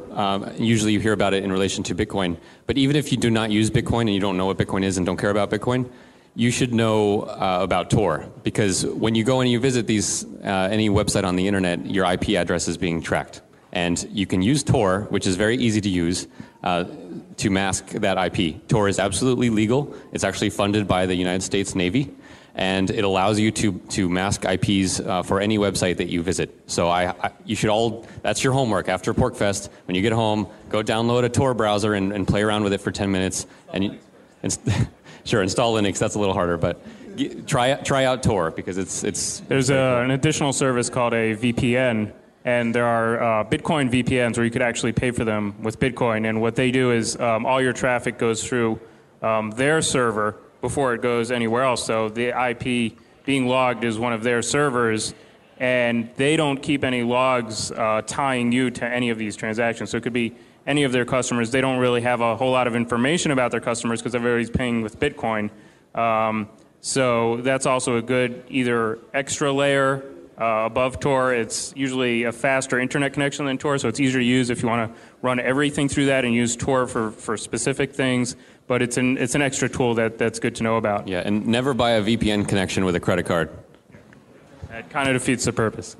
Speaker 2: Usually you hear about it in relation to Bitcoin. But even if you do not use Bitcoin and you don't know what Bitcoin is and don't care about Bitcoin, you should know about Tor. Because when you go and you visit any website on the internet, your IP address is being tracked. And you can use Tor, which is very easy to use, to mask that IP. Tor is absolutely legal. It's actually funded by the United States Navy, and it allows you to mask IPs for any website that you visit. So you should all, that's your homework after PorcFest. When you get home, go download a Tor browser and play around with it for 10 minutes. Sure, install Linux. That's a little harder, but try out Tor because it's
Speaker 4: There's an additional service called a VPN. And there are Bitcoin VPNs where you could actually pay for them with Bitcoin. And what they do is all your traffic goes through their server before it goes anywhere else. So the IP being logged is one of their servers, and they don't keep any logs tying you to any of these transactions. So it could be any of their customers. They don't really have a whole lot of information about their customers because everybody's paying with Bitcoin. So that's also a good either extra layer above Tor. It's usually a faster internet connection than Tor, so it's easier to use if you want to run everything through that and use Tor for specific things. But it's an extra tool that's good to know about.
Speaker 2: Yeah, and never buy a VPN connection with a credit card.
Speaker 4: That kind of defeats the purpose.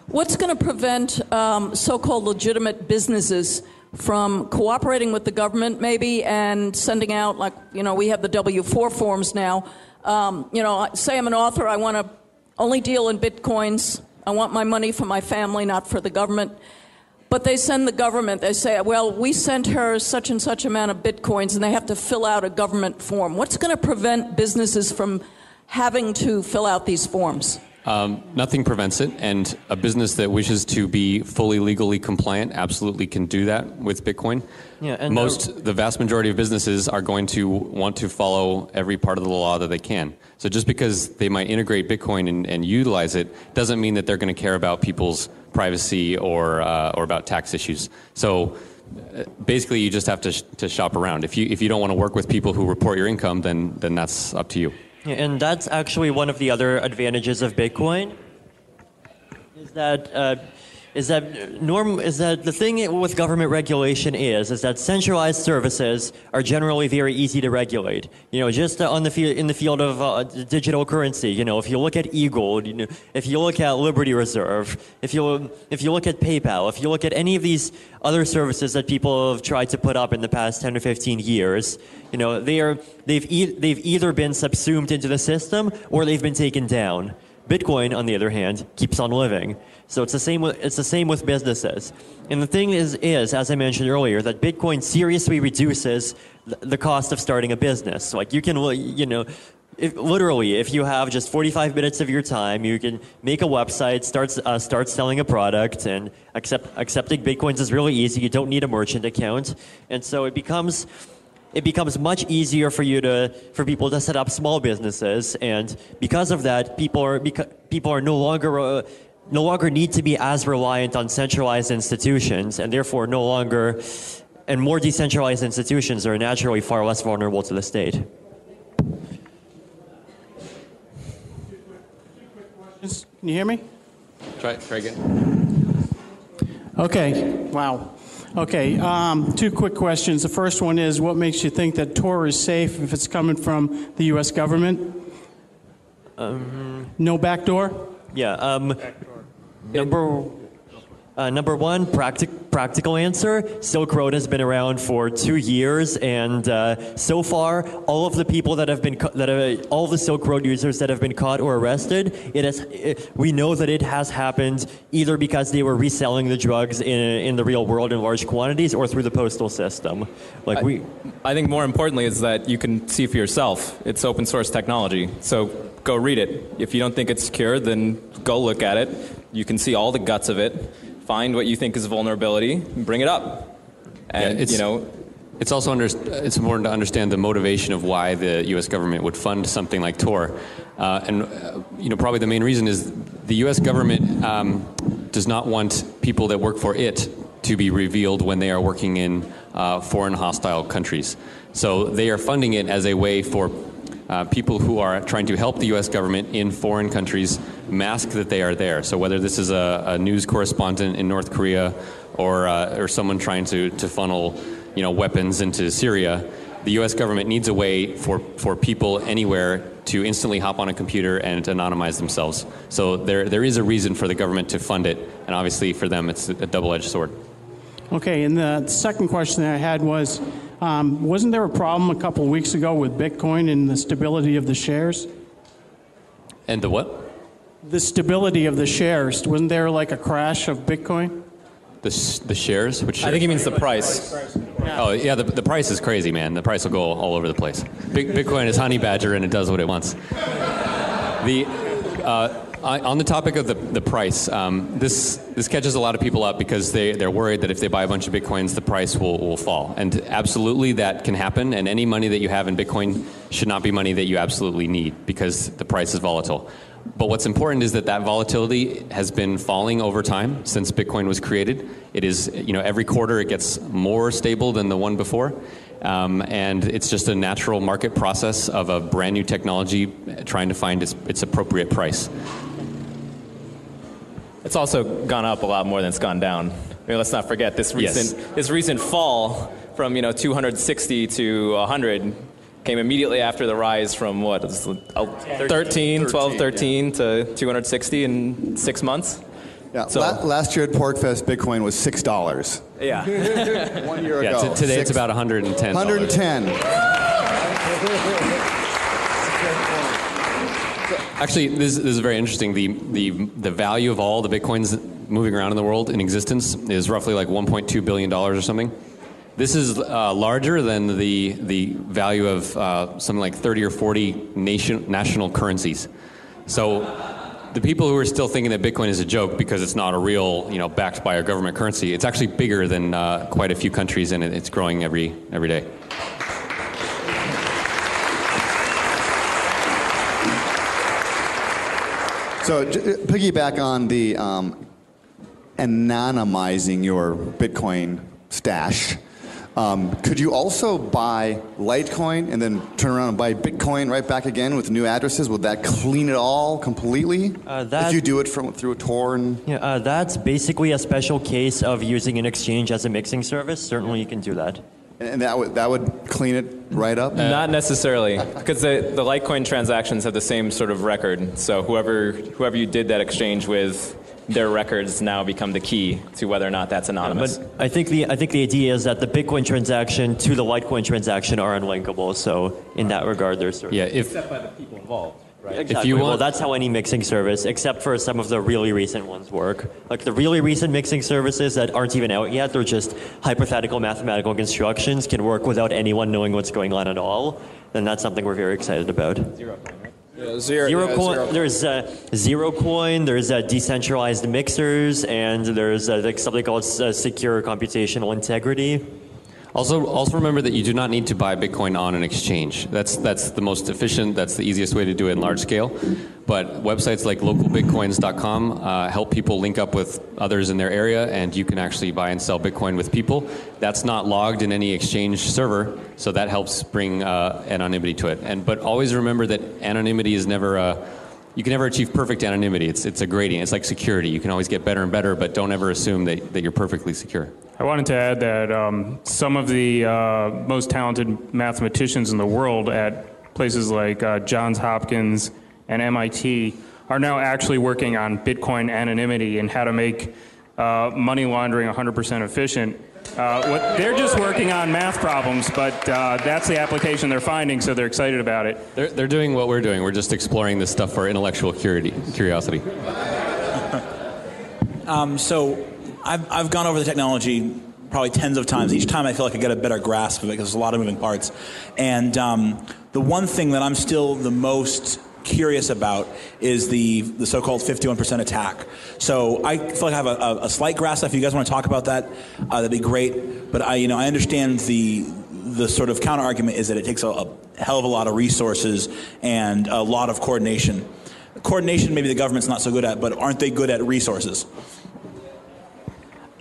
Speaker 9: What's going to prevent so-called legitimate businesses from cooperating with the government maybe and sending out, like, we have the W-4 forms now. Say I'm an author, I want to only deal in Bitcoins. I want my money for my family, not for the government. But they send the government, they say, well, we sent her such and such amount of Bitcoins, and they have to fill out a government form. What's going to prevent businesses from having to fill out these forms?
Speaker 2: Nothing prevents it, and a business that wishes to be fully legally compliant absolutely can do that with Bitcoin.
Speaker 3: Yeah, and
Speaker 2: the vast majority of businesses are going to want to follow every part of the law that they can. So just because they might integrate Bitcoin and utilize it doesn't mean that they're going to care about people's privacy or about tax issues. So basically, you just have to shop around. If you don't want to work with people who report your income, then that's up to you.
Speaker 3: Yeah, and that's actually one of the other advantages of Bitcoin, is that is that the thing with government regulation is that centralized services are generally very easy to regulate. Just in the field of digital currency, if you look at e-gold, if you look at Liberty Reserve, if you look at PayPal, if you look at any of these other services that people have tried to put up in the past 10 or 15 years, they've either been subsumed into the system or they've been taken down. Bitcoin, on the other hand, keeps on living. So it's the same with businesses. And the thing is, as I mentioned earlier, that Bitcoin seriously reduces the cost of starting a business. Like you can, if you have just 45 minutes of your time, you can make a website, start selling a product, and accepting Bitcoins is really easy. You don't need a merchant account, and so it becomes much easier for people to set up small businesses, and because of that, people are no longer need to be as reliant on centralized institutions, and therefore more decentralized institutions are naturally far less vulnerable to the state.
Speaker 10: Can you hear me?
Speaker 2: Try again.
Speaker 10: Okay. Wow. Okay, 2 quick questions. The first one is, what makes you think that Tor is safe if it's coming from the U.S. government? No backdoor?
Speaker 3: Yeah. Number one, practical answer. Silk Road has been around for 2 years, and so far, all of the people all the Silk Road users that have been caught or arrested, we know that it has happened either because they were reselling the drugs in the real world in large quantities, or through the postal system.
Speaker 5: I think more importantly is that you can see for yourself. It's open source technology, so go read it. If you don't think it's secure, then go look at it. You can see all the guts of it. Find what you think is vulnerability, bring it up. And,
Speaker 2: it's also it's important to understand the motivation of why the U.S. government would fund something like Tor. Probably the main reason is the U.S. government does not want people that work for it to be revealed when they are working in foreign hostile countries. So they are funding it as a way for people who are trying to help the U.S. government in foreign countries mask that they are there. So whether this is a news correspondent in North Korea or someone trying to funnel weapons into Syria, the U.S. government needs a way for people anywhere to instantly hop on a computer and anonymize themselves. So there is a reason for the government to fund it, and obviously for them it's a double-edged sword.
Speaker 10: Okay, and the second question that I had was, wasn't there a problem a couple of weeks ago with Bitcoin and the stability of the shares?
Speaker 2: And the what?
Speaker 10: The stability of the shares. Wasn't there like a crash of Bitcoin?
Speaker 2: The shares? Which shares?
Speaker 5: I think he means the price.
Speaker 2: Oh, yeah, the price is crazy, man. The price will go all over the place. Bitcoin is honey badger, and it does what it wants. On the topic of the price, this catches a lot of people up because they're worried that if they buy a bunch of Bitcoins, the price will fall. And absolutely that can happen, and any money that you have in Bitcoin should not be money that you absolutely need because the price is volatile. But what's important is that volatility has been falling over time since Bitcoin was created. It is, every quarter it gets more stable than the one before. And it's just a natural market process of a brand new technology trying to find its appropriate price.
Speaker 5: It's also gone up a lot more than it's gone down. I mean, let's not forget this recent fall from 260 to 100 came immediately after the rise from 13 to 260 in 6 months.
Speaker 11: Yeah,
Speaker 5: so,
Speaker 11: last year at PorcFest, Bitcoin was $6.
Speaker 5: Yeah.
Speaker 11: 1 year ago.
Speaker 2: Yeah, today it's about $110.
Speaker 11: 110.
Speaker 2: Actually, this is very interesting. The value of all the Bitcoins moving around in the world in existence is roughly like $1.2 billion or something. This is larger than the value of something like 30 or 40 national currencies. So the people who are still thinking that Bitcoin is a joke because it's not a real, backed by a government currency, it's actually bigger than quite a few countries, and it's growing every day.
Speaker 11: So piggyback on the anonymizing your Bitcoin stash. Could you also buy Litecoin and then turn around and buy Bitcoin right back again with new addresses? Would that clean it all completely? If you do it through a Tor?
Speaker 3: That's basically a special case of using an exchange as a mixing service. Certainly you can do that.
Speaker 11: And that would clean it right up?
Speaker 5: Not necessarily, because the Litecoin transactions have the same sort of record. So whoever you did that exchange with, their records now become the key to whether or not that's anonymous.
Speaker 3: But I think the idea is that the Bitcoin transaction to the Litecoin transaction are unlinkable. So in that regard, there's sort of
Speaker 5: except by the people involved. Right.
Speaker 3: Exactly.
Speaker 5: If you want,
Speaker 3: well, that's how any mixing service, except for some of the really recent ones, work. Like the really recent mixing services that aren't even out yet, they're just hypothetical mathematical constructions, can work without anyone knowing what's going on at all. Then that's something we're very excited about.
Speaker 6: Zero coin.
Speaker 3: There's zero coin. There's decentralized mixers, and there's like something called secure computational integrity.
Speaker 2: Also remember that you do not need to buy Bitcoin on an exchange. That's the most efficient, that's the easiest way to do it in large scale. But websites like localbitcoins.com help people link up with others in their area, and you can actually buy and sell Bitcoin with people. That's not logged in any exchange server, so that helps bring anonymity to it. But always remember that anonymity is never you can never achieve perfect anonymity. It's a gradient. It's like security. You can always get better and better, but don't ever assume that you're perfectly secure.
Speaker 4: I wanted to add that some of the most talented mathematicians in the world at places like Johns Hopkins and MIT are now actually working on Bitcoin anonymity and how to make money laundering 100% efficient. They're just working on math problems, but that's the application they're finding, so they're excited about it.
Speaker 2: They're doing what we're doing. We're just exploring this stuff for intellectual curiosity.
Speaker 12: So I've gone over the technology probably tens of times. Each time I feel like I get a better grasp of it because there's a lot of moving parts. And the one thing that I'm still the most curious about is the so-called 51% attack. So I feel like I have a slight grasp. If you guys want to talk about that, that'd be great. But I understand the sort of counter argument is that it takes a hell of a lot of resources and a lot of coordination. Coordination, maybe the government's not so good at, but aren't they good at resources?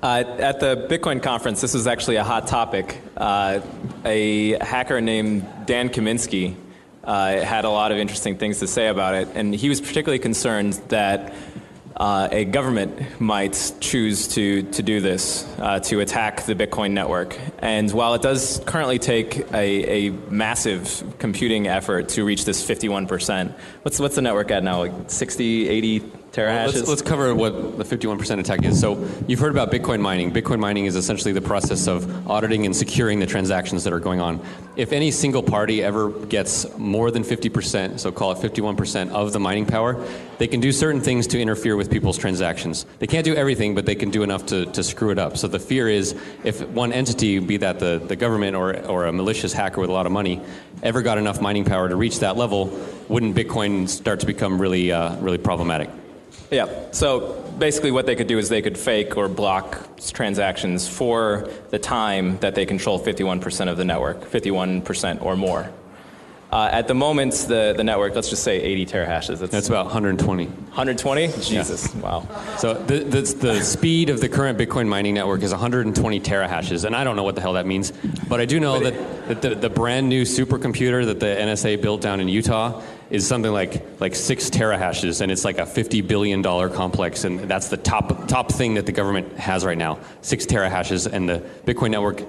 Speaker 5: At the Bitcoin conference, this was actually a hot topic. A hacker named Dan Kaminsky had a lot of interesting things to say about it, and he was particularly concerned that a government might choose to do this, to attack the Bitcoin network. And while it does currently take a massive computing effort to reach this 51%, what's the network at now, like 60, 80 terahashes?
Speaker 2: Let's cover what the 51% attack is. So you've heard about Bitcoin mining. Bitcoin mining is essentially the process of auditing and securing the transactions that are going on. If any single party ever gets more than 50%, so call it 51% of the mining power, they can do certain things to interfere with people's transactions. They can't do everything, but they can do enough to screw it up. So the fear is if one entity, be that the government or a malicious hacker with a lot of money, ever got enough mining power to reach that level, wouldn't Bitcoin start to become really problematic?
Speaker 5: Yeah, so basically what they could do is they could fake or block transactions for the time that they control 51% of the network, 51% or more. At the moment, the network, let's just say 80 terahashes.
Speaker 2: That's about 120.
Speaker 5: 120? Jesus, yeah. Wow.
Speaker 2: So the speed of the current Bitcoin mining network is 120 terahashes, and I don't know what the hell that means, but I do know that the brand new supercomputer that the NSA built down in Utah is something like 6 terahashes, and it's like a $50 billion complex, and that's the top thing that the government has right now, 6 terahashes, and the Bitcoin network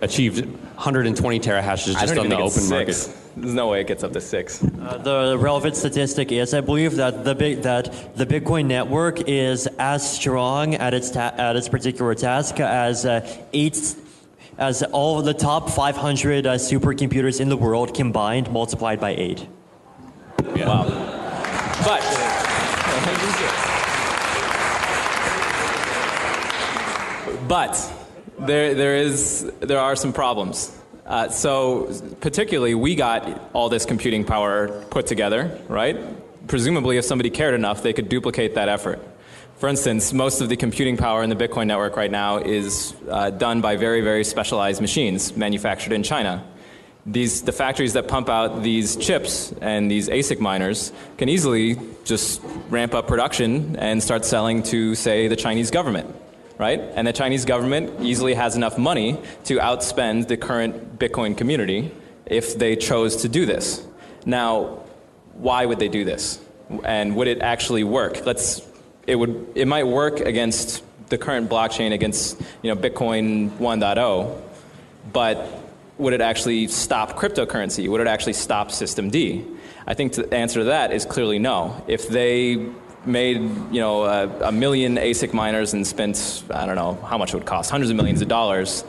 Speaker 2: achieved 120 terahashes just on the open market.
Speaker 5: There's no way it gets up to 6.
Speaker 3: The relevant statistic is, I believe, that the Bitcoin network is as strong at its particular task as all the top 500 supercomputers in the world combined, multiplied by 8.
Speaker 5: Yeah. Wow. But there are some problems. So particularly, we got all this computing power put together, right? Presumably, if somebody cared enough, they could duplicate that effort. For instance, most of the computing power in the Bitcoin network right now is done by very, very specialized machines manufactured in China. The factories that pump out these chips and these ASIC miners can easily just ramp up production and start selling to, say, the Chinese government. right? And the Chinese government easily has enough money to outspend the current Bitcoin community if they chose to do this. Now, why would they do this? And would it actually work? It might work against the current blockchain, against Bitcoin 1.0, but would it actually stop cryptocurrency? Would it actually stop System D? I think the answer to that is clearly no. If they made a million ASIC miners and spent, I don't know how much it would cost, hundreds of millions of dollars,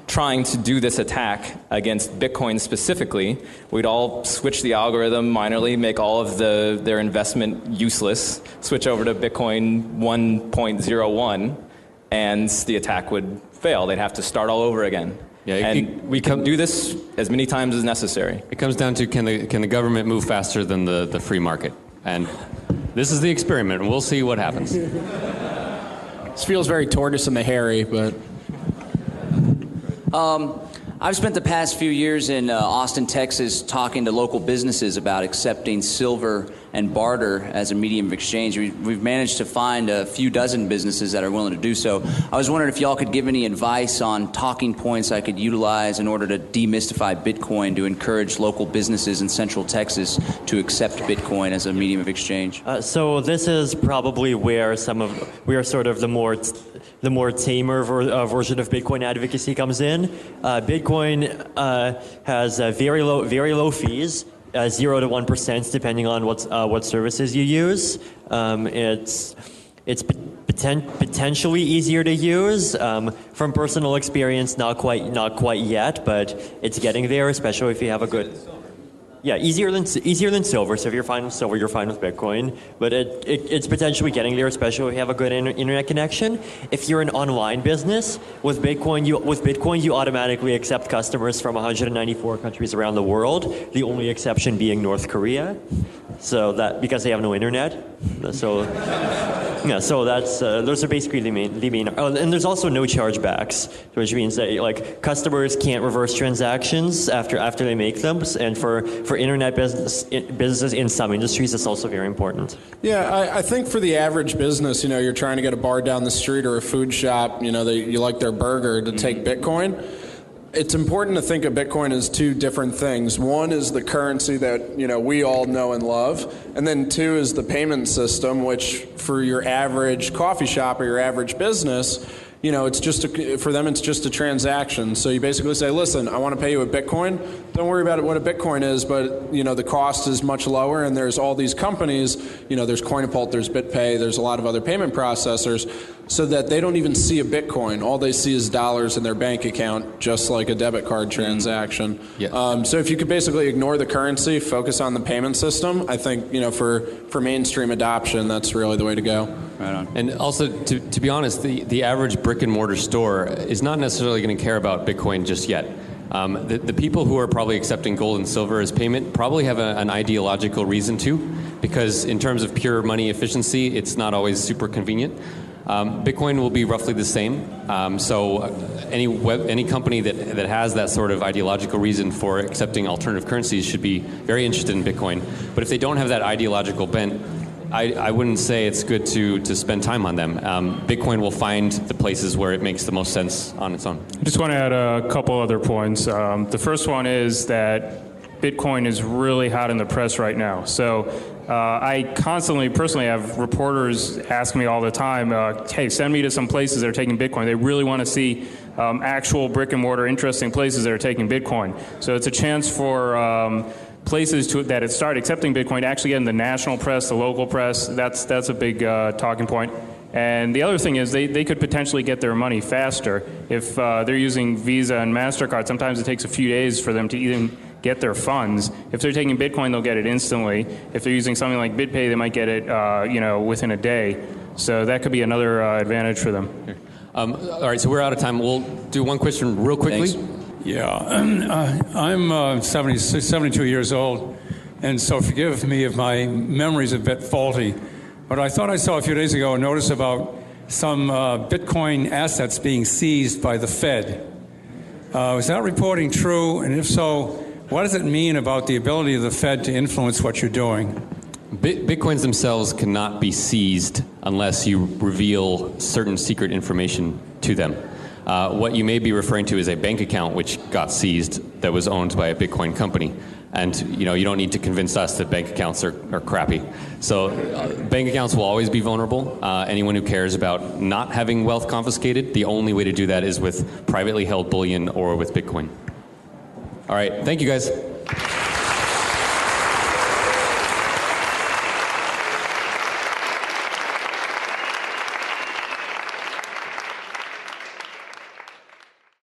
Speaker 5: trying to do this attack against Bitcoin specifically, we'd all switch the algorithm minorly, make all of their investment useless, switch over to Bitcoin 1.01, and the attack would fail. They'd have to start all over again. Yeah, we can do this as many times as necessary.
Speaker 2: It comes down to can the government move faster than the free market? And this is the experiment, and we'll see what happens.
Speaker 6: This feels very tortoise and the hairy, but...
Speaker 13: I've spent the past few years in Austin, Texas, talking to local businesses about accepting silver and barter as a medium of exchange. We've managed to find a few dozen businesses that are willing to do so. I was wondering if y'all could give any advice on talking points I could utilize in order to demystify Bitcoin to encourage local businesses in Central Texas to accept Bitcoin as a medium of exchange.
Speaker 3: So this is probably where we are sort of the more tamer version of Bitcoin advocacy comes in. Bitcoin has very low fees, 0 to 1%, depending on what services you use. It's potentially easier to use. From personal experience, not quite yet, but it's getting there, especially if you have a good. Yeah, easier than silver. So if you're fine with silver, you're fine with Bitcoin. But it's potentially getting there, especially if you have a good internet connection. If you're an online business with Bitcoin, you automatically accept customers from 194 countries around the world. The only exception being North Korea. So that because they have no internet. So yeah, so that's those are basically the main. Oh, and there's also no chargebacks, which means that customers can't reverse transactions after they make them. And for internet businesses in some industries, it's also very important.
Speaker 6: Yeah, I think for the average business, you're trying to get a bar down the street or a food shop, you like their burger to take Bitcoin. It's important to think of Bitcoin as two different things. One is the currency that we all know and love, and then two is the payment system, which for your average coffee shop or your average business, it's just for them it's just a transaction. So you basically say, listen, I want to pay you with Bitcoin. Don't worry about what a Bitcoin is, but the cost is much lower, and there's all these companies. There's Coinapult, there's BitPay, there's a lot of other payment processors, so that they don't even see a Bitcoin. All they see is dollars in their bank account, just like a debit card transaction. Yeah. So if you could basically ignore the currency, focus on the payment system, I think for mainstream adoption, that's really the way to go.
Speaker 2: Right on. And also, to be honest, the average brick and mortar store is not necessarily going to care about Bitcoin just yet. The people who are probably accepting gold and silver as payment probably have an ideological reason to, because in terms of pure money efficiency, it's not always super convenient. Bitcoin will be roughly the same. So any company that has that sort of ideological reason for accepting alternative currencies should be very interested in Bitcoin. But if they don't have that ideological bent, I wouldn't say it's good to spend time on them. Bitcoin will find the places where it makes the most sense on its own.
Speaker 4: I just want to add a couple other points. The first one is that Bitcoin is really hot in the press right now. So I personally have reporters ask me all the time, hey, send me to some places that are taking Bitcoin. They really want to see actual brick and mortar interesting places that are taking Bitcoin. So it's a chance for places that start accepting Bitcoin to actually get in the national press, the local press. That's a big talking point. And the other thing is they could potentially get their money faster. If they're using Visa and MasterCard, sometimes it takes a few days for them to even get their funds. If they're taking Bitcoin, they'll get it instantly. If they're using something like BitPay, they might get it within a day. So that could be another advantage for them.
Speaker 2: All right, so we're out of time. We'll do one question real quickly.
Speaker 14: Thanks. Yeah, I'm 72 years old, and so forgive me if my memory's a bit faulty, but I thought I saw a few days ago a notice about some Bitcoin assets being seized by the Fed. Is that reporting true? And if so, what does it mean about the ability of the Fed to influence what you're doing?
Speaker 2: Bitcoins themselves cannot be seized unless you reveal certain secret information to them. What you may be referring to is a bank account which got seized that was owned by a Bitcoin company. And you don't need to convince us that bank accounts are crappy. So bank accounts will always be vulnerable. Anyone who cares about not having wealth confiscated, the only way to do that is with privately held bullion or with Bitcoin. All right, thank you guys.